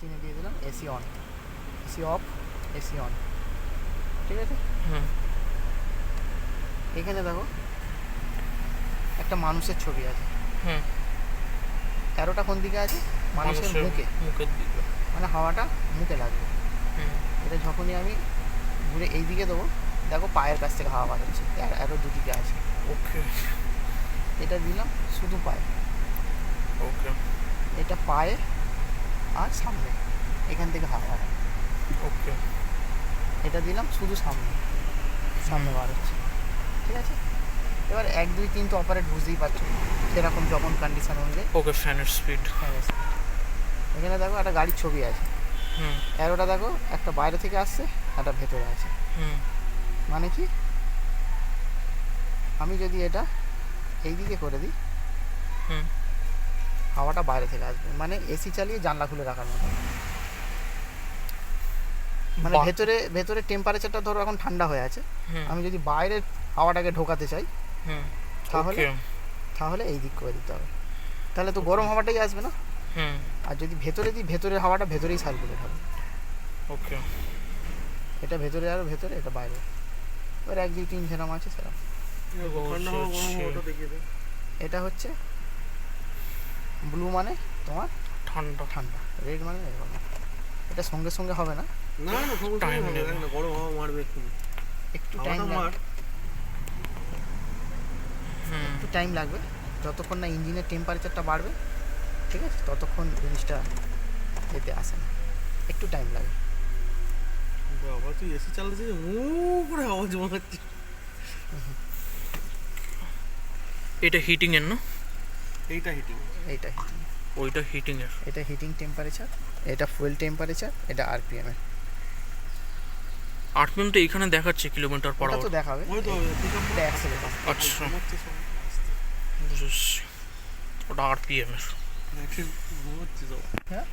15-এ দিয়ে দিলাম AC on, AC of, AC on, ঠিক আছে। এখানে দেখো একটা মানুষের ছবি আছে, অ্যারোটা কোন দিকে আছে? মানুষের মুখে, মুখের দিকে, মানে হাওয়াটা মুখে লাগবে। এটা যখনই আমি ঘুরে এই দিকে দেবো, দেখো পায়ের কাছ থেকে হাওয়া বার হচ্ছে, অ্যারো দুদিকে আছে। ওকে, এটা দিলাম শুধু পায়ে, ওকে, এটা পায়ে আর সামনে, এখান থেকে হাওয়া হয়। ওকে, এটা দিলাম শুধু সামনে, সামনে বার হচ্ছে, ঠিক আছে। এবার 1 2 3 তো অপারেট বুঝতেই পারছো, সেরকম যখন কন্ডিশন অনুযায়ী। ওকে, ফ্যানের স্পিড। এখানে দেখো একটা গাড়ির ছবি আছে, অ্যারোটা দেখো একটা বাইরে থেকে আসছে, একটা ভেতরে আছে। মানে কি, আমি যদি এটা এই দিকে করে দিই, হাওয়াটা বাইরে থেকে আসবে, মানে এসি চালিয়ে জানলা খুলে রাখার মতো। মানে ভেতরে ভেতরে টেম্পারেচারটা ধরো এখন ঠান্ডা হয়ে আছে, আমি যদি বাইরের হাওয়াটাকে ঢোকাতে চাই, তাহলে তাহলে এই দিক করে দিতে হবে, তাহলে তো গরম হাওয়াটাই আসবে না। আর যদি ভেতরে দিই, ভেতরের হাওয়াটা ভেতরেই সার্কুলেট হবে। ওকে, এটা ভেতরে আর ভেতরে, এটা বাইরে। এবার 1 2 3 যেরকম আছে সেরকম। এটা হচ্ছে ব্লু মানে তোমার ঠান্ডা, ঠান্ডা, রেড মানে এরকম। এটা সঙ্গে সঙ্গে হবে না, না না, টাইম নেবে, গরম হাওয়া মারবে একটু টাইম লাগবে, একটু টাইম লাগবে, যতক্ষণ না ইঞ্জিনের টেম্পারেচারটা বাড়বে, ঠিক আছে, ততক্ষণ জিনিসটা এতে আসে না, একটু টাইম লাগে। বাবা তুই এসি চালাচ্ছিস, করে আওয়াজ মারছিস। এটা হিটিং এর না? এইটা হিটিং, এইটা হিটিং, ওইটা হিটিং এর। এটা হিটিং টেম্পারেচার, এটা ফুয়েল টেম্পারেচার, এটা আরপিএম এর। আরপিএম তো এখানে দেখাচ্ছে কিলোমিটার পার ওটা তো আওয়ার। দেখাবে, ওই তো এটা অ্যাক্সেলেটর। আচ্ছা, বুঝেছি, ওটা আরপিএম এর। ঘুমোচ্ছিস হ্যাঁ